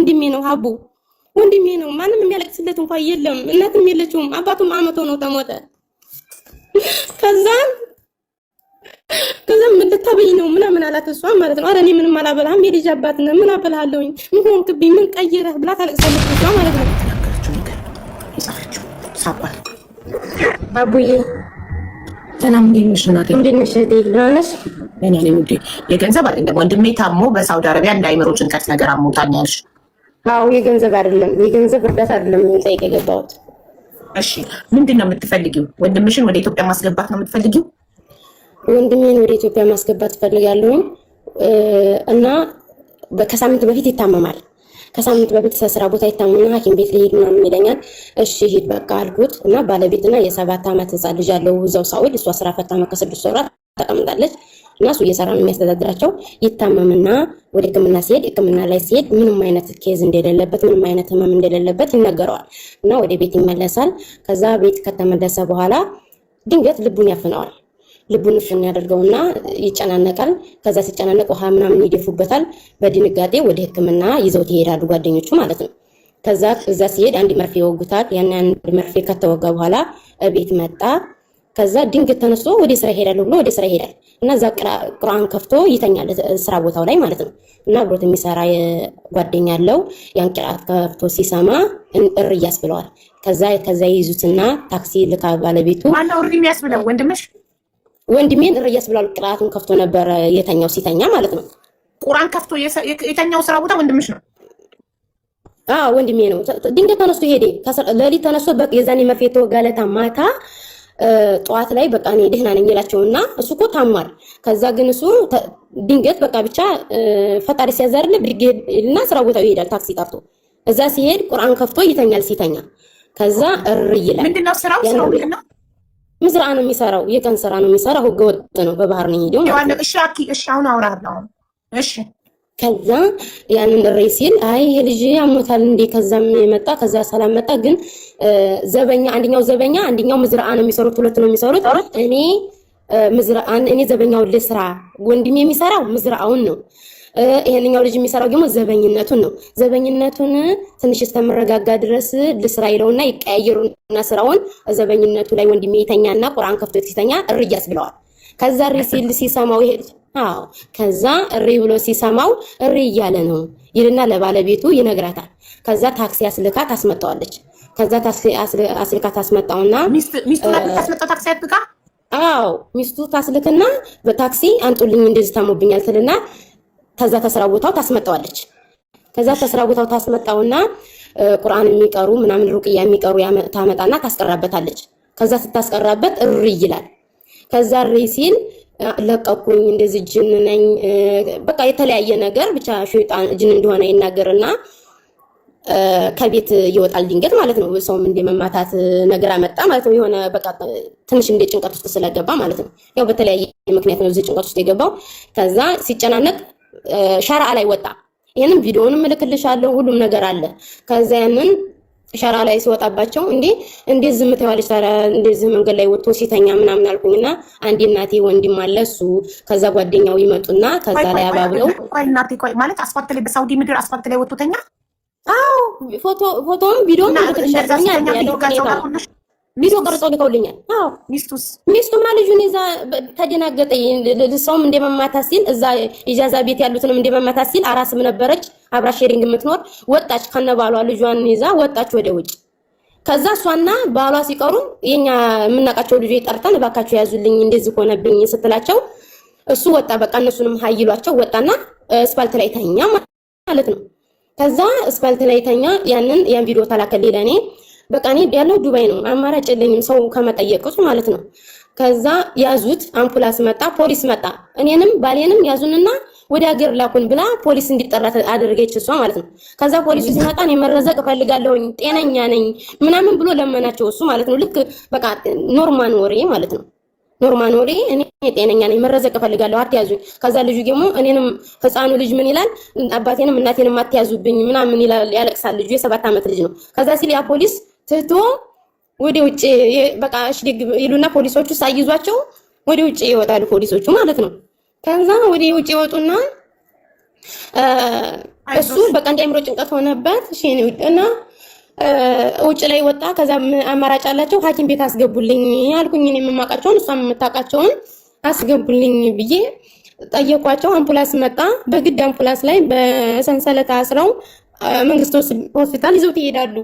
ወንድሜ ነው ሀቡ ወንድሜ ነው። ማንም የሚያለቅስለት እንኳን የለም። እናትም የለችውም። አባቱም አመቶ ነው ተሞተ። ከዛም ምን ልታበይ ነው ምናምን አላት እሷ ማለት ነው። ኧረ እኔ ምንም አላበላህም የልጅ አባት ነህ ምን አበላለሁኝ ምን ሆንክብኝ ምን ቀይረህ ብላ ታለቅሳለች እሷ ማለት ነው። ባቡዬ ሰላም እንዴት ነሽ እናቴ? እንዴት ነሽ እህቴ? ደህና ነሽ? እኔ ነኝ እንዴ የገንዘብ አይደለም ወንድሜ ታሞ በሳውዲ አረቢያ እንዳይምሮ ጭንቀት ነገር አሞታኛልሽ። አዎ የገንዘብ አይደለም የገንዘብ እርዳታ አይደለም ጠይቅ የገባሁት። እሺ ምንድን ነው የምትፈልጊው? ወንድምሽን ወደ ኢትዮጵያ ማስገባት ነው የምትፈልጊው? ወንድሜን ወደ ኢትዮጵያ ማስገባት ፈልጋለሁ እና ከሳምንት በፊት ይታመማል። ከሳምንት በፊት ስራ ቦታ ይታመምና ሐኪም ቤት ልሄድ ምናምን ይለኛል። እሺ ሂድ በቃ አልኩት እና ባለቤትና የ7 ዓመት ህፃን ልጅ አለው እዛው ሳውዲ። እሷ ስራ ፈታ ከ6 ወራት ተቀምጣለች እና እሱ እየሰራ ነው የሚያስተዳድራቸው። ይታመምና ወደ ህክምና ሲሄድ ህክምና ላይ ሲሄድ ምንም አይነት ኬዝ እንደሌለበት ምንም አይነት ህመም እንደሌለበት ይነገረዋል እና ወደ ቤት ይመለሳል። ከዛ ቤት ከተመለሰ በኋላ ድንገት ልቡን ያፍነዋል። ልቡን ፍን ያደርገውና ይጨናነቃል። ከዛ ሲጨናነቅ ውሃ ምናምን ይደፉበታል። በድንጋጤ ወደ ህክምና ይዘውት ይሄዳሉ ጓደኞቹ ማለት ነው። ከዛ እዛ ሲሄድ አንድ መርፌ ይወጉታል። ያን አንድ መርፌ ከተወጋ በኋላ ቤት መጣ። ከዛ ድንገት ተነስቶ ወደ ስራ ይሄዳል ብሎ ወደ ስራ ይሄዳል እና እዛ ቁርአን ከፍቶ ይተኛል ስራ ቦታው ላይ ማለት ነው። እና አብሮት የሚሰራ ጓደኛ አለው። ያን ቂራአት ከፍቶ ሲሰማ እር ያስብለዋል። ከዛ ይይዙትና ታክሲ ልካ ባለቤቱ ማነው እር የሚያስብለው? ወንድምሽ? ወንድሜን እር ያስብለዋል። ቂራአቱን ከፍቶ ነበር የተኛው ሲተኛ ማለት ነው። ቁርአን ከፍቶ የተኛው ስራ ቦታ ወንድምሽ ነው? አዎ ወንድሜ ነው። ድንገት ተነስቶ ሄደ። ለሊት ተነስቶ በቃ የዛኔ መርፌ የተወጋለታ ማታ ጠዋት ላይ በቃ እኔ ደህና ነኝ ይላቸውና እሱ እኮ ታሟል። ከዛ ግን እሱ ድንገት በቃ ብቻ ፈጣሪ ሲያዘርል ብድግና ስራ ቦታው ይሄዳል ታክሲ ጠርቶ። እዛ ሲሄድ ቁርአን ከፍቶ ይተኛል። ሲተኛ ከዛ እር ይላል። ምንድነው ስራው? ስራው ምንድነው? ምዝራ ነው የሚሰራው። የቀን ስራ ነው የሚሰራው። ህገ ወጥ ነው። በባህር ነው ሄደው ማለት ነው። እሺ አሁን አውራለሁ። እሺ ከዛ ያንን እሬ ሲል አይ ይሄ ልጅ አሞታል እንዴ? ከዛም የመጣ ከዛ ሰላም መጣ። ግን ዘበኛ አንደኛው ዘበኛ አንደኛው ምዝራአ ነው የሚሰሩት። ሁለት ነው የሚሰሩት። እኔ ዘበኛውን ልስራ፣ ወንድሜ የሚሰራው ምዝራአውን ነው። ይሄንኛው ልጅ የሚሰራው ደግሞ ዘበኝነቱን ነው። ዘበኝነቱን ትንሽ እስከመረጋጋ ድረስ ልስራ ይለውና ይቀያየሩና ስራውን ዘበኝነቱ ላይ ወንድሜ ይተኛና ቁርአን ከፍቶ ሲተኛ እርያስ ብለዋል። ከዛ እሪ ሲል ሲሰማው ይሄ አዎ ከዛ እሪ ብሎ ሲሰማው እሪ እያለ ነው ይልና ለባለቤቱ ይነግራታል። ከዛ ታክሲ አስልካ ታስመጣዋለች። ከዛ ታክሲ አስልካ ታስመጣውና ሚስቱ ታስመጣው ታክሲ አጥቃ አዎ ሚስቱ ታስልክና በታክሲ አንጡልኝ እንደዚህ ታሞብኛል ትልና ከዛ ተስራ ቦታው ታስመጣዋለች። ከዛ ተስራ ቦታው ታስመጣውና ቁርአን የሚቀሩ ምናምን ሩቅያ የሚቀሩ ታመጣና ታስቀራበታለች። ከዛ ስታስቀራበት እሪ ይላል። ከዛ እሪ ሲል ለቀቁኝ እንደዚህ ጅን ነኝ በቃ የተለያየ ነገር ብቻ ሸይጣን ጅን እንደሆነ ይናገርና ከቤት ይወጣል ድንገት ማለት ነው። ሰውም እንደመማታት ነገር አመጣ ማለት ነው። የሆነ በቃ ትንሽ እንደ ጭንቀት ውስጥ ስለገባ ማለት ነው። ያው በተለያየ ምክንያት ነው እዚህ ጭንቀት ውስጥ የገባው። ከዛ ሲጨናነቅ ሸርዓ ላይ ወጣ። ይሄንን ቪዲዮውንም እልክልሻለሁ ሁሉም ነገር አለ። ከዛ ያንን ሸርዓ ላይ ሲወጣባቸው እንዴ ዝም ትያለሽ ታዲያ እንደዚህ መንገድ ላይ ወጥቶ ሲተኛ ምናምን አልኩኝና አንዴ እናቴ ወንድም አለ እሱ ከዛ ጓደኛው ይመጡና ከዛ ላይ አባብለው እናቴ ማለት አስፋልት ላይ በሳውዲ ምድር አስፋልት ላይ ወጥቶ ተኛ። አዎ ፎቶም ቪዲዮም እልክልሻለሁ ያለው ቪዲዮ ቀርጾ ልከውልኛል። አዎ ሚስቱማ ልጁን ይዛ ተደናገጠ። ሰውም እንደመማታት ሲል እዛ ኢጃዛ ቤት ያሉትንም እንደመማታት ሲል አራስም ነበረች አብራ ሼሪንግ የምትኖር ወጣች ከነባሏ ልጇን ይዛ ወጣች ወደ ውጭ። ከዛ እሷና ባሏ ሲቀሩ የኛ የምናውቃቸው ልጆች ጠርተን እባካቸው ያዙልኝ እንደዚህ ሆነብኝ ስትላቸው እሱ ወጣ። በቃ እነሱንም ሀይሏቸው ወጣና አስፋልት ላይ ተኛ ማለት ነው። ከዛ አስፋልት ላይ ተኛ። ያን ቪዲዮ ተላከልኝ ለኔ። በቃ እኔ ያለው ዱባይ ነው አማራጭ የለኝም ሰው ከመጠየቅሱ ማለት ነው። ከዛ ያዙት። አምቡላንስ መጣ፣ ፖሊስ መጣ። እኔንም ባሌንም ያዙንና ወደ ሀገር ላኩን ብላ ፖሊስ እንዲጠራ አደረገች እሷ ማለት ነው። ከዛ ፖሊሱ ሲመጣ እኔ መረዘቅ እፈልጋለሁኝ ጤነኛ ነኝ ምናምን ብሎ ለመናቸው እሱ ማለት ነው። ልክ በቃ ኖርማል ወሬ ማለት ነው። ኖርማል ወሬ እኔ ጤነኛ ነኝ መረዘቅ እፈልጋለሁ አትያዙኝ። ከዛ ልጁ ደግሞ እኔንም ህፃኑ ልጅ ምን ይላል አባቴንም እናቴንም አትያዙብኝ ምናምን ይላል፣ ያለቅሳል። ልጁ የ7 ዓመት ልጅ ነው። ከዛ ሲል ያ ፖሊስ ትቶ ወደ ውጭ በቃ እሽግ ይሉና ፖሊሶቹ ሳይዟቸው ወደ ውጭ ይወጣሉ ፖሊሶቹ ማለት ነው። ከዛ ወደ ውጭ ይወጡና እሱ በቃ እንዳይምሮ ጭንቀት ሆነበት። እሺ ነው እና ውጭ ላይ ወጣ። ከዛ አማራጭ አላቸው ሐኪም ቤት አስገቡልኝ አልኩኝ። እኔ የማውቃቸውን እሷም የምታውቃቸውን አስገቡልኝ ብዬ ጠየኳቸው። አምቡላንስ መጣ። በግድ አምቡላንስ ላይ በሰንሰለት አስረው መንግስት ሆስፒታል ይዘውት ይሄዳሉ።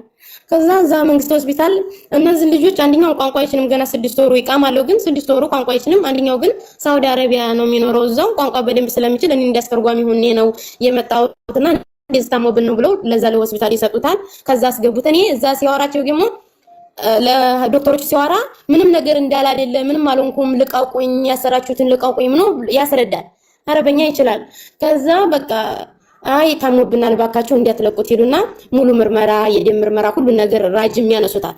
ከዛ እዛ መንግስት ሆስፒታል እነዚህ ልጆች አንደኛው ቋንቋ አይችልም፣ ገና 6 ወሩ ይቃማለው፣ ግን 6 ወሩ ቋንቋ አይችልም። አንደኛው ግን ሳውዲ አረቢያ ነው የሚኖረው። እዛው ቋንቋ በደንብ ስለሚችል እኔ እንዳስተርጓሚ ሆኜ ነው የመጣሁትና እንደዚህ ታሞብን ነው ብለው ለዛ ለሆስፒታል ይሰጡታል። ከዛ አስገቡት። እኔ እዛ ሲያወራቸው ደግሞ ለዶክተሮች ሲያወራ ምንም ነገር እንዳላደለ ምንም አልሆንኩም፣ ልቀቁኝ፣ ያሰራችሁትን ልቀቁኝ ነው ያስረዳል። አረበኛ ይችላል። ከዛ በቃ አይ ታሞብናል ባካችሁ እንዲያትለቁት ሄዱና ሙሉ ምርመራ፣ የደም ምርመራ፣ ሁሉ ነገር ራጅም ያነሱታል።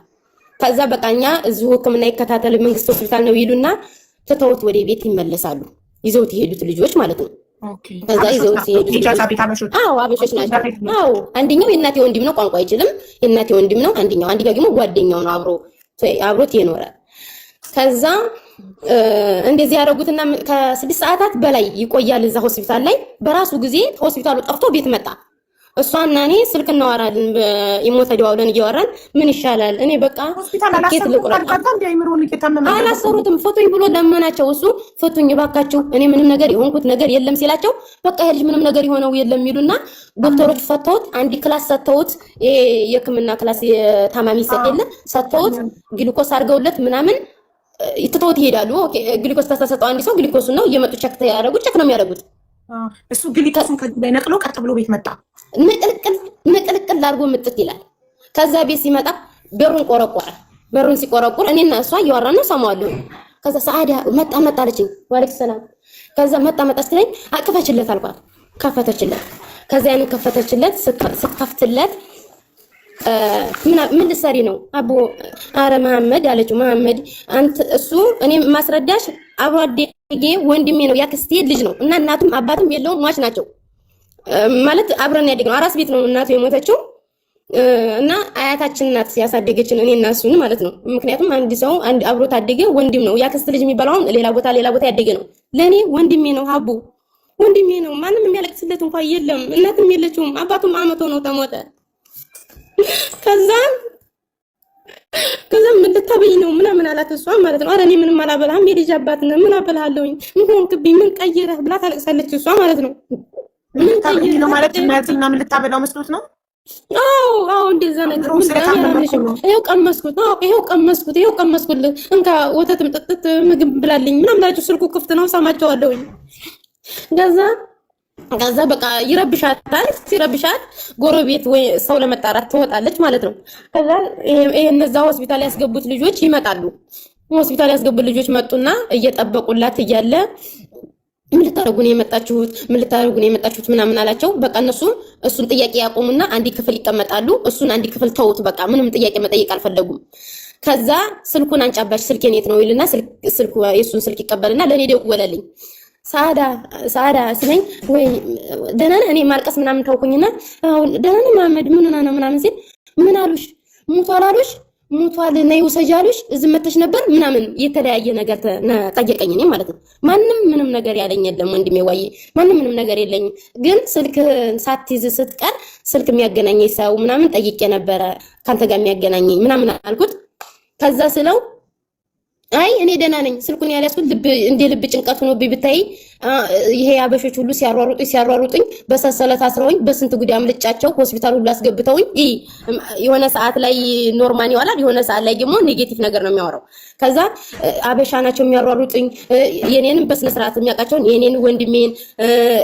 ከዛ በቃኛ እዚሁ ሕክምና ይከታተል መንግስት ሆስፒታል ነው ይሉና ትተውት ወደ ቤት ይመለሳሉ። ይዘውት የሄዱት ልጆች ማለት ነው። ከዛ ይዘውት ሲሄዱ አበሾች ናቸው። አዎ አንደኛው የእናቴ ወንድም ነው፣ ቋንቋ አይችልም፣ የእናቴ ወንድም ነው። አንደኛው ደግሞ ጓደኛው ነው፣ አብሮት የኖረ። ከዛ እንደዚህ ያደረጉትና ከ6 ሰዓታት በላይ ይቆያል እዛ ሆስፒታል ላይ። በራሱ ጊዜ ሆስፒታሉ ጠፍቶ ቤት መጣ። እሷና እኔ ስልክ እናወራለን፣ በኢሞ ተደዋውለን እያወራን ምን ይሻላል እኔ በቃ ኬት ልቁረጥ አላሰሩትም። ፎቶኝ ብሎ ለመናቸው። እሱ ፎቶኝ ባካችሁ እኔ ምንም ነገር የሆንኩት ነገር የለም ሲላቸው በቃ ይሄ ልጅ ምንም ነገር የሆነው የለም ይሉና ዶክተሮች ፈተውት አንድ ክላስ ሰተውት የህክምና ክላስ የታማሚ ሰጥ የለ ሰተውት ግሉኮስ አድርገውለት ምናምን ይተውት ይሄዳሉ። ኦኬ ግሉኮስ ተሰጠው አንድ ሰው ግሉኮሱን ነው እየመጡ ቸክ ነው የሚያደርጉት። እሱ ግሉኮሱን ከዚህ ላይ ነቅሎ ቀጥ ብሎ ቤት መጣ። ንቅልቅል አድርጎ ምጥት ይላል። ከዛ ቤት ሲመጣ በሩን ቆረቆረ። በሩን ሲቆረቆር እኔና እሷ እያወራን ነው ሰማዋለሁ። ከዛ ሰዓዳ መጣ አለችኝ። ወአለይኩም ሰላም። ከዛ መጣ ስትለኝ አቅፈችለት አልኳት። ከፈተችለት። ከዛ ያን ከፈተችለት ስትከፍትለት ምን ልትሰሪ ነው አቦ? አረ መሐመድ አለችው። መሐመድ አንተ እሱ እኔ ማስረዳሽ አብሮ አደጌ ወንድሜ ነው፣ ያክስቴ ልጅ ነው እና እናቱም አባትም የለውም፣ ሟች ናቸው ማለት አብረን ያደግነው አራስ ቤት ነው እናቱ የሞተችው እና አያታችን ናት ያሳደገችን እኔ እና እሱን ማለት ነው። ምክንያቱም አንድ ሰው አብሮ ታደገ ወንድም ነው። ያክስት ልጅ የሚባለው ሌላ ቦታ ያደገ ነው። ለኔ ወንድሜ ነው አቦ፣ ወንድሜ ነው። ማንም የሚያለቅስለት እንኳን የለም። እናትም የለችውም፣ አባቱም አመቶ ነው ተሞተ። ከዛ ምን ልታበይ ነው ምናምን አላት እሷ ማለት ነው። አረ እኔ ምንም አላበላህም፣ የልጅ አባት ነህ፣ ምን አበላሃለሁኝ፣ ምን ሆንክብኝ፣ ምን ቀየረህ ብላ ታለቅሳለች እሷ ማለት ነው። ምን ቀየረህ ነው ማለት እናትና ምን ልታበላው መስሎት ነው? አዎ እንደዛ ነገር ይሄው ቀመስኩት እንካ ወተትም ጥጥት ምግብ ብላልኝ ምናምን ብላችሁ ስልኩ ክፍት ነው ሰማቸዋለሁኝ። ከዛ በቃ ይረብሻታል። ሲረብሻት ጎረቤት ወይ ሰው ለመጣራት ትወጣለች ማለት ነው። ከዛ እነዛ ሆስፒታል ያስገቡት ልጆች ይመጣሉ። ሆስፒታል ያስገቡት ልጆች መጡና እየጠበቁላት እያለ ምን ልታረጉ ነው የመጣችሁት ምናምን አላቸው። በቃ እሱን ጥያቄ ያቆሙና አንድ ክፍል ይቀመጣሉ። እሱን አንድ ክፍል ተውት፣ በቃ ምንም ጥያቄ መጠየቅ አልፈለጉም። ከዛ ስልኩን አንጫባሽ ስልኬን የት ነው ይልና የእሱን ስልክ ይቀበልና ለእኔ ደወለልኝ። ሳዳ ስለኝ ወይ ደህና ነህ? እኔ ማልቀስ ምናምን ታውኩኝና ደህና ነህ መሐመድ ምን ሆነህ ነው ምናምን ሲል ምን አሉሽ? ሙቷል አሉሽ? ሙቷል ነይ ውሰጂ አሉሽ? እዚህ መተሽ ነበር ምናምን የተለያየ ነገር ጠየቀኝ። እኔ ማለት ነው ማንም ምንም ነገር ያለኝ የለም ወንድሜ፣ ዋዬ ማንም ምንም ነገር የለኝ። ግን ስልክ ሳትይዝ ስትቀር ስልክ የሚያገናኘኝ ሰው ምናምን ጠይቄ ነበረ ካንተ ጋር የሚያገናኘኝ ምናምን አልኩት። ከዛ ስለው አይ እኔ ደህና ነኝ፣ ስልኩን ያልያዝኩት ልብ ጭንቀት ሆኖብኝ ብታይ ይሄ አበሾች ሁሉ ሲያሯሩጡኝ በሰንሰለት አስረውኝ በስንት ጉዳይ አምልጫቸው ሆስፒታል ሁሉ አስገብተውኝ የሆነ ሰዓት ላይ ኖርማል ይዋላል፣ የሆነ ሰዓት ላይ ደግሞ ኔጌቲቭ ነገር ነው የሚያወራው። ከዛ አበሻ ናቸው የሚያሯሩጡኝ፣ የኔንም በስነ ስርዓት የሚያውቃቸውን የኔን ወንድሜን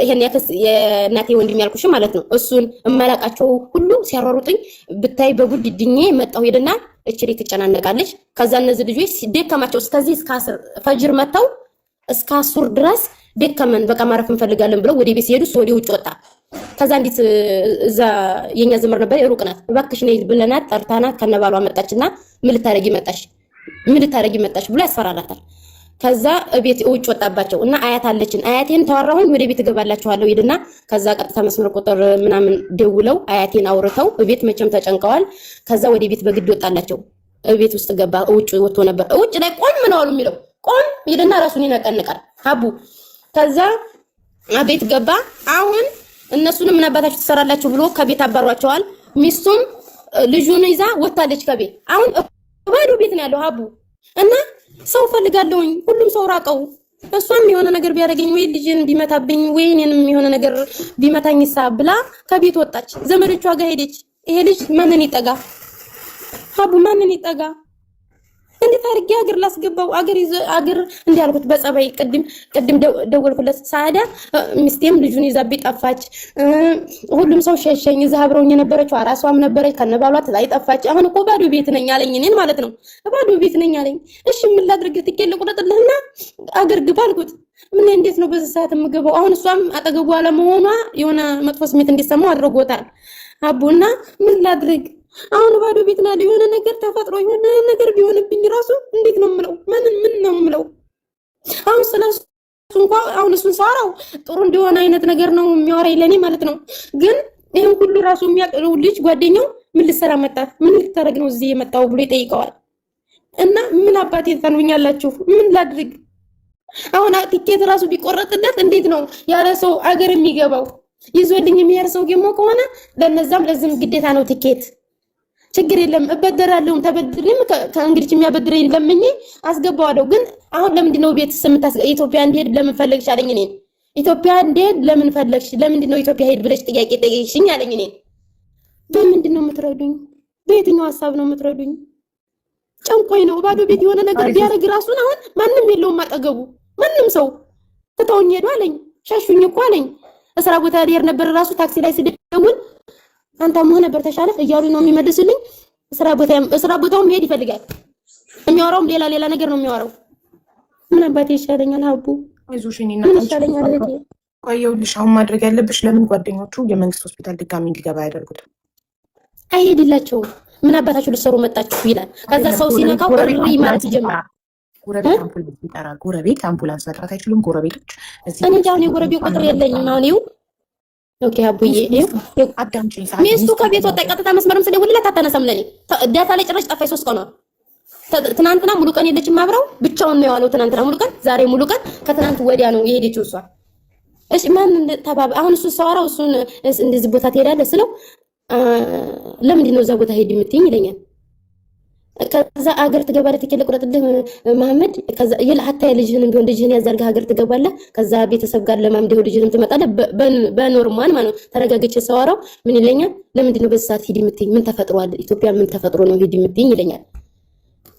ይሄን የእናቴ ወንድሜ ያልኩሽ ማለት ነው እሱን እማላቃቸው ሁሉ ሲያሯሩጡኝ ብታይ በጉድ ድኜ መጣሁ። ሄድና እችሪ ትጨናነቃለች። ከዛ እነዚህ ልጆች ደከማቸው እስከዚህ እስከ 10 ፈጅር መተው እስከ 10 ድረስ ደከመን፣ በቃ ማረፍ እንፈልጋለን ብለው ወደ ቤት ሲሄዱ ወደ ውጭ ወጣ። ከዛ እንዴት እዛ የኛ ዘመር ነበር ሩቅ ናት፣ እባክሽ ነይ ብለናት ጠርታናት ከነባሏ መጣችና ምን ልታረጊ መጣች ብሎ ያስፈራራታል። ከዛ ቤት ውጭ ወጣባቸው እና አያት አለችን፣ አያቴን ተዋራሁኝ ወደ ቤት እገባላችኋለሁ ሄድና ከዛ ቀጥታ መስመር ቁጥር ምናምን ደውለው አያቴን አውርተው ቤት መቼም ተጨንቀዋል። ከዛ ወደ ቤት በግድ ወጣላቸው። ቤት ውስጥ ገባ። ውጭ ወጥቶ ነበር። ውጭ ላይ ቆም ነው አሉ የሚለው ቆም ሄድና ራሱን ይነቀንቃል ሀቡ። ከዛ ቤት ገባ። አሁን እነሱንም ምን አባታችሁ ትሰራላችሁ ብሎ ከቤት አባሯቸዋል። ሚስቱም ልጁን ይዛ ወጣለች ከቤት። አሁን ባዶ ቤት ነው ያለው ሀቡ እና ሰው ፈልጋለሁኝ። ሁሉም ሰው ራቀው። እሷም የሆነ ነገር ቢያደርገኝ ወይ ልጅን ቢመታብኝ ወይ እኔንም የሆነ ነገር ቢመታኝ ብላ ከቤት ወጣች። ዘመዶቿ ጋር ሄደች። ይሄ ልጅ ማንን ይጠጋ? ሀቡ ማንን ይጠጋ? እንዴት አድርጌ አገር ላስገባው? አገር እንዲያልኩት በጸባይ ቅድም ደወልኩለት። ሳዳ ሚስቴም ልጁን ይዛብኝ ጠፋች። ሁሉም ሰው ሸሸኝ። እዛ አብረውኝ የነበረችው አራሷም ነበረች ከነባሏ ላይ ጠፋች። አሁን እኮ ባዶ ቤት ነኝ አለኝ። እኔን ማለት ነው ባዶ ቤት ነኝ አለኝ። እሺ ምን ላድርግ? ትኬት ልቁረጥልህና አገር ግባ አልኩት። ምን እንዴት ነው በዚህ ሰዓት የምገባው? አሁን እሷም አጠገቡ አለመሆኗ የሆነ መጥፎ ስሜት እንዲሰማው አድርጎታል አቡና ምን ላድርግ? አሁን ባዶ ቤት ናለ። የሆነ ነገር ተፈጥሮ የሆነ ነገር ቢሆንብኝ ራሱ እንዴት ነው የምለው? ምን ነው የምለው? አሁን ስለሱ እንኳን አሁን እሱን ሳወራው ጥሩ እንደሆነ አይነት ነገር ነው የሚያወራኝ ለኔ ማለት ነው። ግን ይሄን ሁሉ ራሱ የሚያቀርው ልጅ ጓደኛው ምን ልሰራ መጣ? ምን ልታረግ ነው እዚህ የመጣው ብሎ ይጠይቀዋል። እና ምን አባቴ ታንውኛላችሁ? ምን ላድርግ? አሁን ቲኬት ራሱ ቢቆረጥለት እንዴት ነው ያለ ሰው አገር የሚገባው? ይዞልኝ የሚያር ሰው ደግሞ ከሆነ ለነዛም ለዝም ግዴታ ነው ቲኬት። ችግር የለም እበደራለሁ። ተበድሬም ከእንግዲህ የሚያበድረኝ ለምኜ አስገባዋለሁ። ግን አሁን ለምንድን ነው ቤት ኢትዮጵያ እንድሄድ ለምን ፈለግሽ አለኝ። እኔን ኢትዮጵያ እንድሄድ ለምን ፈለግሽ? ለምንድን ነው ኢትዮጵያ ሄድ ብለሽ ጥያቄ ጠየቅሽኝ አለኝ። እኔን በምንድን ነው የምትረዱኝ? በየትኛው ሀሳብ ነው የምትረዱኝ? ጨንቆኝ ነው። ባዶ ቤት የሆነ ነገር ቢያደርግ ራሱን አሁን ማንም የለውም አጠገቡ። ማንም ሰው ትተውኝ ሄዱ አለኝ። ሸሹኝ እኮ አለኝ። ስራ ቦታ ልሄድ ነበር ራሱ ታክሲ ላይ ስደውል አንተ ምን ነበር ተሻለ እያሉ ነው የሚመልሱልኝ። ስራ ቦታው መሄድ ይፈልጋል። የሚያወራውም ሌላ ነገር ነው የሚያወራው። ምን አባቴ ይሻለኛል? ሀቡ አይዞሽኝ እና ይሻለኛል። ቆየውልሽ። አሁን ማድረግ ያለብሽ ለምን ጓደኞቹ የመንግስት ሆስፒታል ድጋሚ እንዲገባ ያደርጉት? አይሄድላቸውም። ምን አባታችሁ ልትሰሩ መጣችሁ ይላል። ከዛ ሰው ሲነካው እሪ ማለት ይጀምራል። ጎረቤት አምቡላንስ መጥራት አይችሉም? ጎረቤቶች እኔ አሁን የጎረቤት ቁጥር የለኝም። አሁን ይኸው ኦኬ አቡዬ አዳምጪኝ። ሚስቱ ከቤት ወጣ። ቀጥታ መስመርም ስደውልላት አታነሳም። ለኔ ዳታ ላይ ጭራሽ ጠፋኝ። 3 ቀን ነው። ትናንትና ሙሉ ቀን የለችም አብረው ብቻውን ነው የዋለው። ትናንትና ሙሉ ቀን፣ ዛሬ ሙሉ ቀን። ከትናንት ወዲያ ነው የሄደችው እሷ። እሺ ማን ተባባ? አሁን እሱ ሰዋራው እሱን እንደዚህ ቦታ ትሄዳለህ ስለው ለምንድን ነው እዛ ቦታ ሄድ የምትይኝ ይለኛል። ከዛ አገር ትገባለህ ትኬት ልቁረጥልህ መሐመድ። ከዛ ይልሀታ ልጅህንም ቢሆን ልጅህን ያዛርጋ ሀገር ትገባለህ። ከዛ ቤተሰብ ጋር ለማምደው ልጅህንም ትመጣለህ። በኖርማል ማለት ነው ተረጋግቼ ሰዋራው ምን ይለኛል? ለምንድን ነው በዚህ ሰዓት ሂድ የምትይኝ? ምን ተፈጥሯል? ኢትዮጵያ ምን ተፈጥሮ ነው ሂድ የምትይኝ ይለኛል።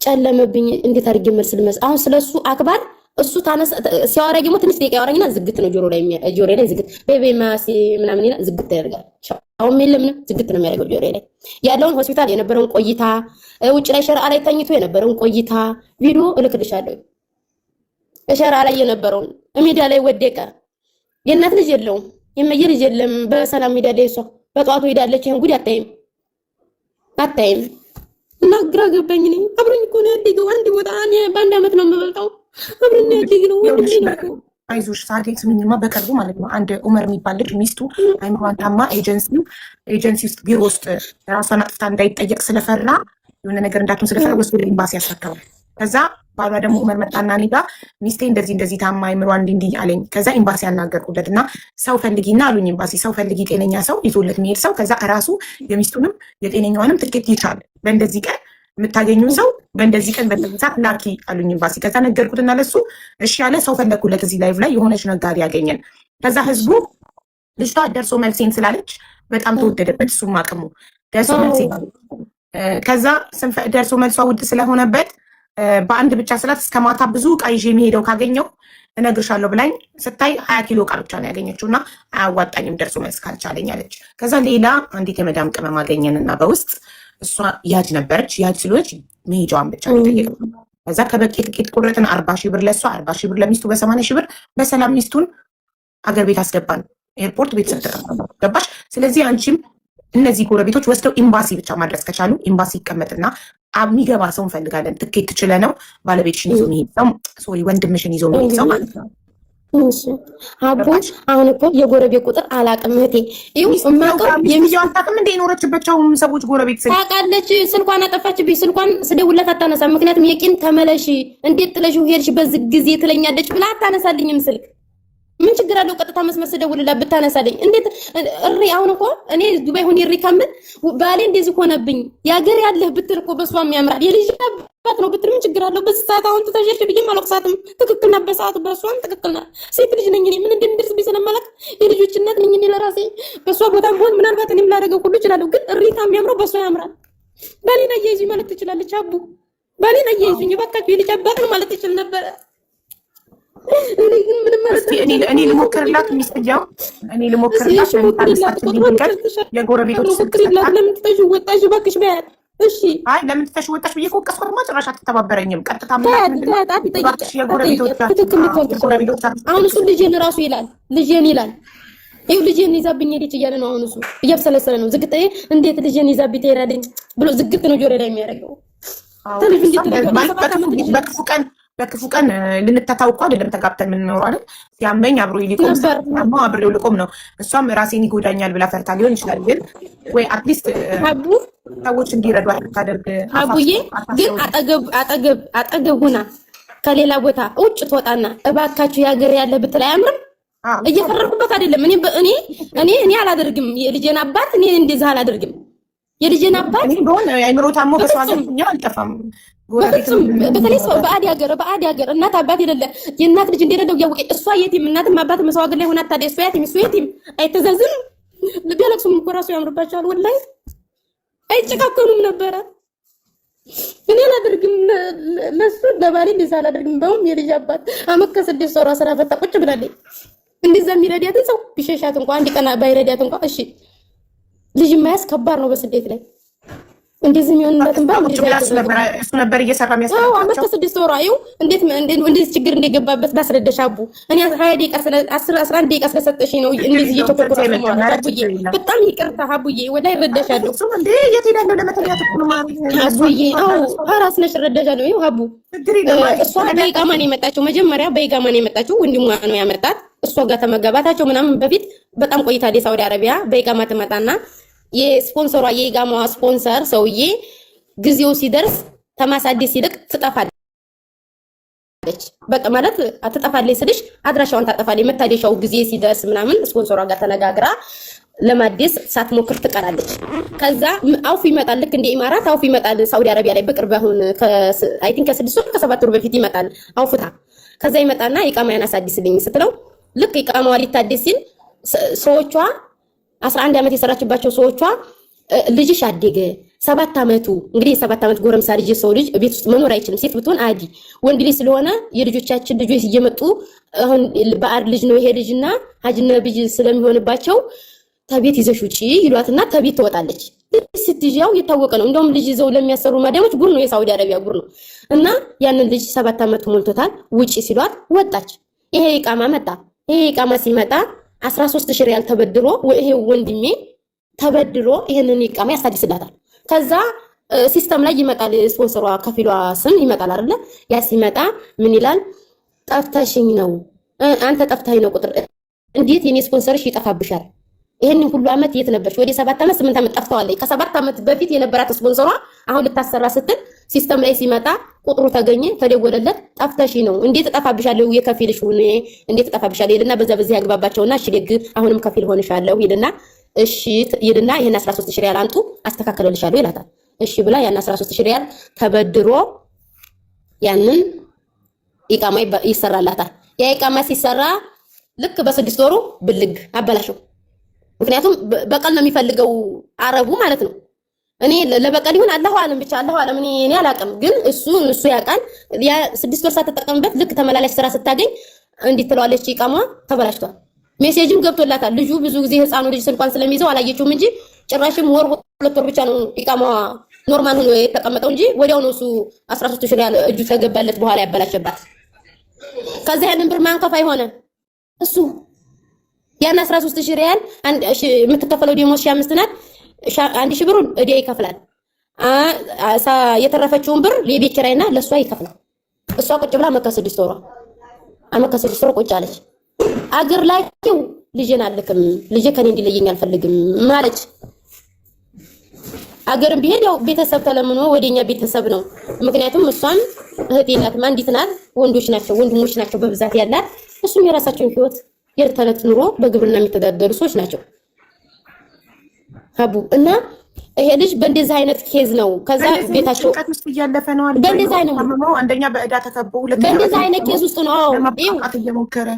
ጨለመብኝ። እንዴት አድርጌ መልስ ልመስ? አሁን ስለሱ አክባር እሱ ታነሳ ሲያወራ ደግሞ ትንሽ ደቂቃ ያወራኝና ዝግት ነው ጆሮ ላይ ዝግት ቤቤ ማሲ ምናምን ይላል። ዝግት ያደርጋል። አሁን የለም ዝግት ነው የሚያደርገው ጆሮ ላይ ያለውን ሆስፒታል የነበረውን ቆይታ፣ ውጭ ላይ ሸራ ላይ ተኝቶ የነበረውን ቆይታ ቪዲዮ እልክልሻለሁ። ሸራ ላይ የነበረውን ሜዳ ላይ ወደቀ። የእናት ልጅ የለውም፣ የመየ ልጅ የለም። በሰላም ሜዳ ላይ እሷ በጠዋቱ ሄዳለች። ይሄን ጉድ አታይም። እና ግራ ገባኝ። እኔ አብሮኝ እኮ ነው ያደገው አንድ ቦታ። እኔ በአንድ አመት ነው የምበልጠው። አብሮኝ ያደገው ወንድሜ ነው። አይዞሽ ሳቴ ስምኝማ በቅርቡ ማለት ነው አንድ ኡመር የሚባል ልጅ ሚስቱ አይምሯን ታማ ኤጀንሲ ውስጥ ቢሮ ውስጥ ራሷን አጥፍታ እንዳይጠየቅ ስለፈራ የሆነ ነገር እንዳትሆን ስለፈራ ወስዶ ኤምባሲ ያስረከባል። ከዛ ባሏ ደግሞ ኡመር መጣና እኔ ጋ ሚስቴ እንደዚህ ታማ አይምሯን እንዲህ አለኝ። ከዛ ኤምባሲ ያናገርኩለት እና ሰው ፈልጊና አሉኝ። ኤምባሲ ሰው ፈልጊ፣ ጤነኛ ሰው ይዞለት የሚሄድ ሰው። ከዛ እራሱ የሚስቱንም የጤነኛዋንም ትኬት ይቻል በእንደዚህ ቀን የምታገኙን ሰው በእንደዚህ ቀን በእንደዚህ ሰዓት ላኪ አሉኝ ኤምባሲ። ከዛ ነገርኩትና ለሱ እሺ ያለ ሰው ፈለግኩለት። እዚህ ላይቭ ላይ የሆነች ነጋዴ ያገኘን። ከዛ ህዝቡ ልጅቷ ደርሶ መልሴን ስላለች በጣም ተወደደበት። እሱም አቅሙ ደርሶ መልሴን ከዛ ደርሶ መልሷ ውድ ስለሆነበት በአንድ ብቻ ስላት እስከ ማታ ብዙ እቃ ይዤ የሚሄደው ካገኘው እነግርሻለሁ ብላኝ ስታይ 20 ኪሎ እቃ ብቻ ነው ያገኘችው እና አያዋጣኝም ደርሶ መልስ ካልቻለኝ አለች። ከዛ ሌላ አንዲት የመዳም ቅመም አገኘንና በውስጥ እሷ ያጅ ነበረች። ያጅ ስለሆነች መሄጃዋን ብቻ ነው የጠየቅነው። ከዛ ከበቂ ትኬት ቁርጥን 40 ሺህ ብር ለእሷ 40 ሺህ ብር ለሚስቱ በ80 ሺህ ብር በሰላም ሚስቱን አገር ቤት አስገባን። ኤርፖርት ቤተሰብ ገባሽ። ስለዚህ አንቺም እነዚህ ጎረቤቶች ወስደው ኤምባሲ ብቻ ማድረስ ከቻሉ ኤምባሲ ይቀመጥና የሚገባ ሰው እንፈልጋለን። ትኬት ትችለ ነው ባለቤትሽን ይዞ የሚሄድ ሰው ሶሪ ወንድምሽን ይዞ የሚሄድ ሰው ማለት ነው። አቦ አሁን እኮ የጎረቤት ቁጥር አላውቅም እህቴ። ይኸው የማውቀው የሚያው አታውቅም እንደ የኖረችባቸው ሰዎች ጎረቤት ታውቃለች። ስልኳን አጠፋችብኝ። ስልኳን ስደውላት አታነሳም። ምክንያቱም የቂን ተመለሽ እንዴት ጥለሽው ሄድሽ በዚህ ጊዜ ትለኛለች ብላ አታነሳልኝም ስልክ። ምን ችግር አለው? ቀጥታ መስመር ስደውልላት ብታነሳለኝ እንዴት እሪ። አሁን እኮ እኔ ዱባይ ሆኜ እሪ ከምል ባሌ እንደዚህ ሆነብኝ ያገር ያለህ ብትል እኮ በሷም ያምራል የልጅ አባት ነው ብትል ምን ችግር አለው? በዚህ ሰዓት አሁን ተተሸሽ ብዬ ማለቅሳትም ትክክል ናት። በሰዓቱ በሷም ትክክል ናት። ሴት ልጅ ነኝ እኔ ምን እንደምደርስ ቢሰለማለክ የልጆች እናት ነኝ እኔ ለራሴ። በሷ ቦታ ቢሆን ምናልባት እኔም ላደርገው ሁሉ እችላለሁ። ግን እሪታ የሚያምረው በሷ ያምራል። ባሌን አያይዙኝ ማለት ትችላለች። አቡ ባሌን አያይዙኝ እባካችሁ የልጅ አባት ነው ማለት ትችል ነበረ። እኔ ግን ምንም ማለት እኔ ልሞክርላት ሚስጥጃው እኔ ልሞክርላት የጎረቤቶች ልሞክርላት። ለምን ትተሽ ወጣሽ እባክሽ በያት። እሺ አይ ለምን ትተሽ ወጣሽ ብዬ ቆቀስኩማ። ጭራሽ አትተባበረኝም። ቀጥታ አሁን እሱ ልጄን ራሱ ይላል ልጄን ይላል ይኸው ልጄን ይዛብኝ ሄደች እያለ ነው። አሁን እሱ እያብሰለሰለ ነው። ዝግጣዬ እንዴት ልጄን ይዛብኝ ትሄዳለች ብሎ ዝግት ነው ጆሮ ላይ የሚያደርገው። በክፉ ቀን ልንተታው እኮ አይደለም ተጋብተን የምንኖረው አይደል? ሲያመኝ አብሮ ይልቆም ነው አብሬው ልቆም ነው። እሷም ራሴን ይጎዳኛል ብላ ፈርታ ሊሆን ይችላል። ግን ወይ አትሊስት ሰዎች እንዲረዱ ታደርግ። አቡዬ ግን አጠገብ ሁና ከሌላ ቦታ ውጭ ትወጣና እባካችሁ ያገር ያለ ብትል አያምርም? እየፈረኩበት አይደለም። እኔ አላደርግም። የልጄን አባት እኔ እንደዛ አላደርግም። የልጄን አባት እኔ ቢሆን አይምሮ ታሞ በሰው ሀገር አልጠፋም። በተለይ ሰው በአዲ ሀገር እናት አባት የሌለ የእናት ልጅ እንደሌለው እያወቀ እሷ የቲም እናትም አባትም ሰው ሀገር ላይ ሆና ታዲያ እሷ የቲም አይተዛዝም። ቢያለቅሱም እኮ እራሱ ያምርባቸዋል። ወላሂ አይጨካከኑም ነበረ። እኔ አላደርግም። ለሱ ለባሌ እንደዛ አላደርግም። በውም የልጅ አባት አመት ከ6 ወር ስራ ፈታ ቁጭ ብላለች። እንደዛ የሚረዳትን ሰው ቢሸሻት እንኳን አንድ ቀን ባይረዳት እንኳን እሺ። ልጅ ማያስ ከባድ ነው በስደት ላይ እንደዚህ የሚሆንበትን እሱ ነበር እየሰራ የሚያስፈልጋቸው። አመት ከ6 ወር አየው እንዴት ችግር እንደገባበት ባስረዳሽ አቡ። እኔ 20 ደቂቃ 11 ደቂቃ ስለሰጠሽኝ ነው እንደዚህ እየተቆረጠ ነው ማለት አቡዬ። በጣም ይቅርታ አቡዬ፣ ወላሂ እረዳሻለሁ። እንዴ የት ሄዳለሁ ለመተኛት እኮ ነው አቡዬ። አራስ ነሽ እረዳሻለሁ። ይኸው አቡ እሷ በኢቃማ ነው የመጣችው። መጀመሪያ በኢቃማ ነው የመጣችው። ወንድሟ ነው ያመጣት። እሷ ጋር ተመገባታቸው ምናምን በፊት በጣም ቆይታ ሳውዲ አረቢያ በኢቃማ ትመጣና የስፖንሰሯ የኢቃማዋ ስፖንሰር ሰውዬ ጊዜው ሲደርስ ተማሳደስ ይልቅ ትጠፋለች። በቃ ማለት አትጠፋለች ስልሽ አድራሻውን ታጠፋለች። መታደሻው ጊዜ ሲደርስ ምናምን ስፖንሰሯ ጋር ተነጋግራ ለማደስ ሳትሞክር ትቀራለች። ከዛ አውፍ ይመጣል። ልክ እንደ ኢማራት አውፍ ይመጣል ሳውዲ አረቢያ ላይ በቅርብ አሁን አይ ቲንክ ከ6 ወር ከ7 ወር በፊት ይመጣል አውፍታ። ከዛ ይመጣና ኢቃማያን አሳድስልኝ ስትለው ልክ ኢቃማዋ ሊታደስ ሲል ሰዎቿ 11 ዓመት የሰራችባቸው ሰዎቿ ልጅሽ አደገ 7 ዓመቱ እንግዲህ የ7 ዓመት ጎረምሳ ልጅ ሰው ልጅ ቤት ውስጥ መኖር አይችልም። ሴት ብትሆን አዲ ወንድ ልጅ ስለሆነ የልጆቻችን ልጆች እየመጡ አሁን በአድ ልጅ ነው ይሄ ልጅና ሀጅነ ብጅ ስለሚሆንባቸው ተቤት ይዘሽ ውጪ ይሏትና ተቤት ትወጣለች። ስትጃው የታወቀ ነው። እንደውም ልጅ ይዘው ለሚያሰሩ ማዳሞች ጉር ነው፣ የሳውዲ አረቢያ ጉር ነው። እና ያንን ልጅ 7 ዓመት ሞልቶታል ውጪ ሲሏት ወጣች። ይሄ ኢቃማ መጣ። ይሄ ኢቃማ ሲመጣ 13000 ሪያል ተበድሮ ይሄ ወንድሜ ተበድሮ ይሄንን ኢቃማ ያሳድስላታል። ከዛ ሲስተም ላይ ይመጣል፣ ስፖንሰሯ ከፊሏ ስም ይመጣል አይደለ? ያ ሲመጣ ምን ይላል? ጠፍተሽኝ ነው አንተ ጠፍተኸኝ ነው ቁጥር እንዴት የኔ ስፖንሰርሽ ይጠፋብሻል? ይሄንን ሁሉ አመት የት ነበርሽ? ወደ 7 ዓመት 8 ዓመት ጠፍተዋለች። ከ7 ዓመት በፊት የነበራት ስፖንሰሯ አሁን ልታሰራ ስትል ሲስተም ላይ ሲመጣ ቁጥሩ ተገኘ፣ ተደወለለት። ጠፍተሽ ነው እንዴት እጠፋብሻለሁ? የከፊልሽ ሁኔ እንዴት እጠፋብሻለሁ ይልና በዛ ያግባባቸውና እሺ ደግ አሁንም ከፊል ሆንሻለሁ ይልና እሺ ይልና ይሄን 13000 ሪያል አንጡ አስተካክለልሻለሁ ይላታል። እሺ ብላ ያን 13000 ሪያል ተበድሮ ያንን ኢቃማ ይሰራላታል። ያ ኢቃማ ሲሰራ ልክ በ6 ወሩ ብልግ አበላሽው። ምክንያቱም በቀል ነው የሚፈልገው አረቡ ማለት ነው። እኔ ለበቀል ይሁን አላሁ አለም ብቻ አላሁ አለም እኔ አላውቅም። ግን እሱ ያውቃል። ያ 6 ወር ሳትጠቀምበት ልክ ተመላላሽ ስራ ስታገኝ እንዲህ ትለዋለች። ኢቃማ ተበላሽቷል። ሜሴጅም ገብቶላታል። ልጁ ብዙ ጊዜ ህፃኑ ልጅ ስልኳን ስለሚይዘው አላየችውም እንጂ ጭራሽም ወር 2 ወር ብቻ ነው ኢቃማ ኖርማል ሆኖ የተቀመጠው እንጂ ወዲያው ነው እሱ 13000 ሪያል እጁ ከገባለት በኋላ ያበላሸባት። ከዛ ያንን ብር ማንከፋ ይሆነ እሱ ያን 13000 ሪያል የምትከፈለው ደሞዝ 1500 ናት። 1000 ብሩን እዲያ ይከፍላል። የተረፈችውን ብር ለቤት ኪራይና ለሷ ይከፍላል። እሷ ቁጭ ብላ አመት ከ6 ወር ቁጭ አለች። አገር ላይ ልጄን አልክም፣ ልጄ ከኔ እንዲለየኝ አልፈልግም ማለች። አገርም ቢሄድ ያው ቤተሰብ ተለምኖ ወደኛ ቤተሰብ ነው። ምክንያቱም እሷም እህቴ ናት፣ አንዲት ናት፣ ወንድሞች ናቸው በብዛት ያላት። እሱም የራሳቸውን ህይወት የተለት ኑሮ በግብርና የሚተዳደሩ ሰዎች ናቸው ሀቡ እና ይሄ ልጅ በእንደዚህ አይነት ኬዝ ነው። ከዛ ቤታቸው ጭንቀት ውስጥ እያለፈ ነው አለ። በእንደዚህ አይነት ነው አንደኛ በእዳ ተከቦ፣ ሁለተኛ በእንደዚህ አይነት ኬዝ ውስጥ ነው ለማብቃቃት እየሞከረ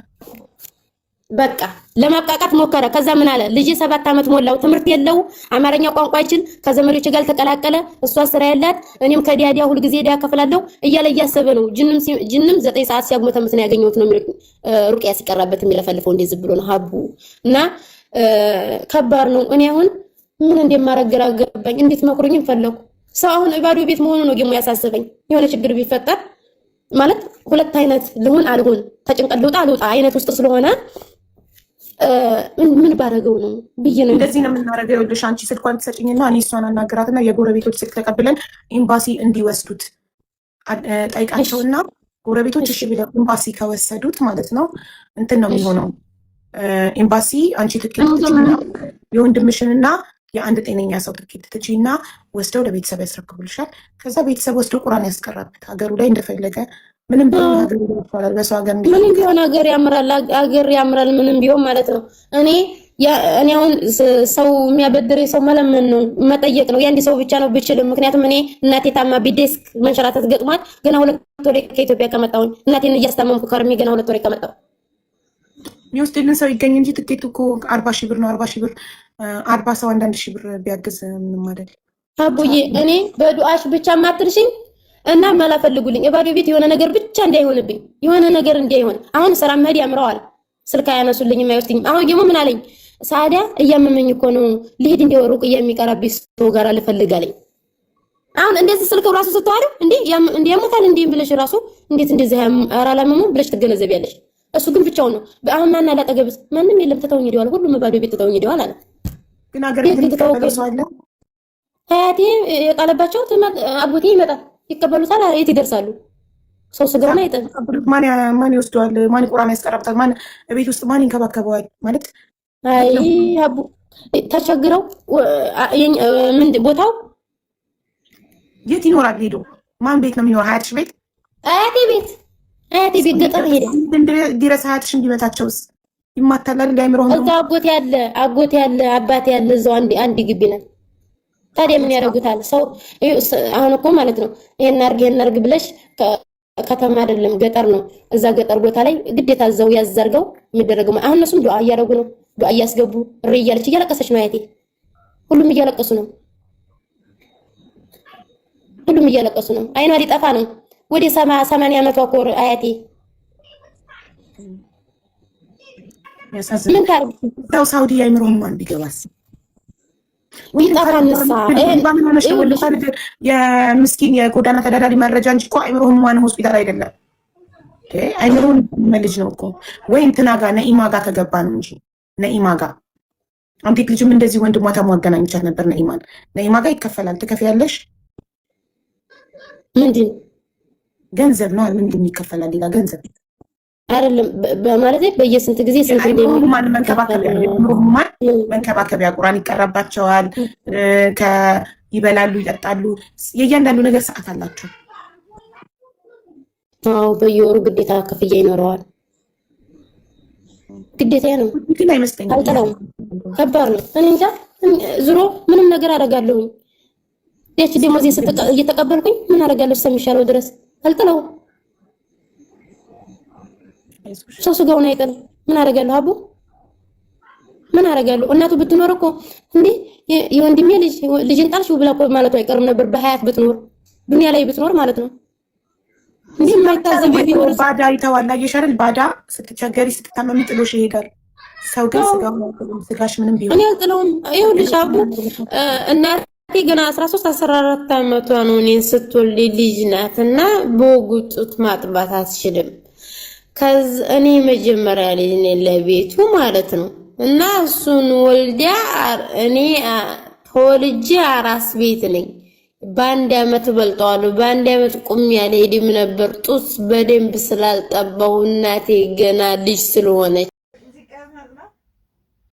በቃ ለማብቃቃት ሞከረ። ከዛ ምን አለ ልጅ 7 ዓመት ሞላው፣ ትምህርት የለው፣ አማርኛ ቋንቋ አይችል፣ ከዘመዶች ጋር ተቀላቀለ፣ እሷ ስራ ያላት፣ እኔም ከዲያዲያ ሁሉ ጊዜ ዲያ ከፍላለሁ እያለ እያሰበ ነው። ጅንም 9 ሰዓት ሲያጉመተምት ነው ያገኘሁት ነው ሩቅያ ሲቀራበት የሚለፈልፈው እንደዚህ ብሎ ነው ሀቡ እና ከባድ ነው። እኔ አሁን ምን እንደማረግ ግራ ገባኝ። እንዴት መክሩኝ ፈለኩ። ሰው አሁን ባዶ ቤት መሆኑ ነው ደግሞ ያሳሰበኝ። የሆነ ችግር ቢፈጠር ማለት ሁለት አይነት ልሁን አልሁን ተጭንቀት ልውጣ አልውጣ አይነት ውስጥ ስለሆነ ምን ባረገው ነው ብዬ ነው እንደዚህ ነው የምናረገው። ይኸውልሽ አንቺ ስልኳን ትሰጪኝና እኔ እሷን አናግራትና የጎረቤቶች ስልክ ተቀብለን ኤምባሲ እንዲወስዱት ጠይቃቸውና ጎረቤቶች እሺ ብለው ኤምባሲ ከወሰዱት ማለት ነው እንትን ነው የሚሆነው። ኤምባሲ አንቺ ትኬት ትጭና የወንድምሽንና የአንድ ጤነኛ ሰው ትኬት ትጭና ወስደው ለቤተሰብ ያስረክቡልሻል። ከዛ ቤተሰብ ወስዶ ቁራን ያስቀራበት ሀገሩ ላይ እንደፈለገ ምንም ቢሆን ሀገር ይባላል። በሰው ሀገር ምንም ቢሆን ሀገር ያምራል፣ ሀገር ያምራል ምንም ቢሆን ማለት ነው። እኔ አሁን ሰው የሚያበድር ሰው መለመን ነው መጠየቅ ነው። የአንድ ሰው ብቻ ነው ብችልም፣ ምክንያቱም እኔ እናቴ ታማ ቢዴስክ መንሸራተት ገጥሟት ገና 2 ወር ከኢትዮጵያ ከመጣሁኝ እናቴን እያስታመምኩ ከርሜ ገና 2 ወር ከመጣሁ የሚወስድልን ሰው ይገኝ እንጂ ትኬቱ እኮ 40 ሺህ ብር ነው። 40 ሺህ ብር 40 ሰው 1 ሺህ ብር ቢያግዝ ምንም አይደል። አቡዬ እኔ በዱዓሽ ብቻ ማትርሽኝ እና ማላፈልጉልኝ የባዶ ቤት የሆነ ነገር ብቻ እንዳይሆንብኝ የሆነ ነገር እንዳይሆን። አሁን ስራ መሄድ ያምረዋል፣ ስልክ አያነሱልኝ የማይወስድኝ። አሁን ደግሞ ምን አለኝ ሳዲያ እያመመኝ እኮ ነው ልሄድ እንደወሩቅ የሚቀራብኝ ሰው ጋር ልፈልጋለኝ። አሁን እንደዚህ ስልክ ራሱ ስትዋሪ እንዴ ያሞታል እንዴ ብለሽ ራሱ እንዴት እንደዚህ አራላመሙ ብለሽ ትገነዘቢያለሽ። እሱ ግን ብቻውን ነው። አሁን ማን አለ አጠገብስ? ማንም የለም። ተተውኝ ዲዋል ሁሉም ባዶ ቤት ተተውኝ ዲዋል አለ። ግን አገር ግን ተተውኝ አለ። አያቴ የጣለባቸው አጎቴ ይመጣል ይቀበሉታል። የት ይደርሳሉ? ሰው ስጋውን አይጠም። ማን ይወስደዋል? ማን ቁርአን ያስቀርብታል? ማን ቤት ውስጥ ማን ይንከባከበዋል? ማለት አይ አቡ ተቸግረው ምን ቦታው የት ይኖራል? ሄዶ ማን ቤት ነው የሚኖር? ሀያትሽ ቤት? አያቴ ቤት ገጠር ሄደ እንዲረሳ ሀያትሽ እንዲመታቸውስ ይማታላል። እንዳይምረው እዛ አጎቴ ያለ አባቴ ያለ እዛው አንድ ግቢ ነን። ታዲያ ምን ያደርጉታል? ሰው አሁን እኮ ማለት ነው ይሄን አርግ ብለሽ ከተማ አይደለም ገጠር ነው። እዛ ገጠር ቦታ ላይ ግዴታ እዛው ያዘርገው የሚደረገው። አሁን እነሱም ዱዓ እያደረጉ ነው። ዱዓ እያስገቡ እሪ እያለች እያለቀሰች ነው አያቴ። ሁሉም እያለቀሱ ነው። አይኗ ሊጠፋ ነው። ወደ 80 ዓመቷ እኮ አያቴ። ምን ታርጉ? ሳውዲ አይምሮም ማን ቢገባስ የምስኪን የጎዳና ተዳዳሪ መረጃ እንጂ እኮ አይምሮ ህሙማን ሆስፒታል አይደለም። አይምሮን መልጅ ነው እኮ ወይ እንትና ጋር ነኢማ ጋር ከገባ ነው እንጂ ነኢማ ጋር አንዲት ልጅም እንደዚህ ወንድሟ ታሟገናኝቻት ነበር። ነኢማ ጋር ይከፈላል። ትከፍያለሽ። ምንድን ገንዘብ ነው ምንድን ይከፈላል? ሌላ ገንዘብ አይደለም በማለት በየስንት ጊዜ ስንት እንደሚሆን መንከባከቢያ ቁርአን ይቀራባቸዋል። ይበላሉ፣ ይጠጣሉ። የእያንዳንዱ ነገር ሰዓት አላቸው። አዎ በየወሩ ግዴታ ክፍያ ይኖረዋል። ግዴታ ነው ግን አይመስለኝም። አልጠላውም። ከባድ ነው። እኔ እንጃ ዙሮ ምንም ነገር አደርጋለሁኝ። ያቺ ደሞዝ እየተቀበልኩኝ ምን አደርጋለሁ እስከሚሻለው ድረስ አልጠላውም። ሰው ስጋውን አይጥልም። ምን አደርጋለሁ አቡ ምን አደርጋለሁ? እናቱ ብትኖር እኮ እንዴ የወንድሜ ልጅን ጣልሽው ብላ እኮ ማለቱ አይቀርም ነበር። በሀያት ብትኖር ዱንያ ላይ ብትኖር ማለት ነው። እንዴ የማይታዘብ ቢኖር ባዳ ይተዋል። አየሻል? ባዳ ስትቸገሪ ስትታመሚ ጥሎሽ ይሄዳል። ሰው ግን ስጋሽ ምንም ቢሆን እኔ አልጥለውም። ይኸውልሽ አቡ እናቴ ገና 13 14 ዓመቷ ነው እኔን ስትወልድ ልጅ ናት እና በወጉ ጡት ማጥባት አትችልም። ከዛ እኔ መጀመሪያ ልጅ ነኝ ለቤቱ ማለት ነው እና እሱን ወልዲያ እኔ ተወልጄ አራስ ቤት ነኝ። በአንድ ዓመት በልጠዋለሁ። በአንድ ዓመት ቁም ያልሄድም ነበር ጡት በደንብ ስላልጠባው እናቴ ገና ልጅ ስለሆነች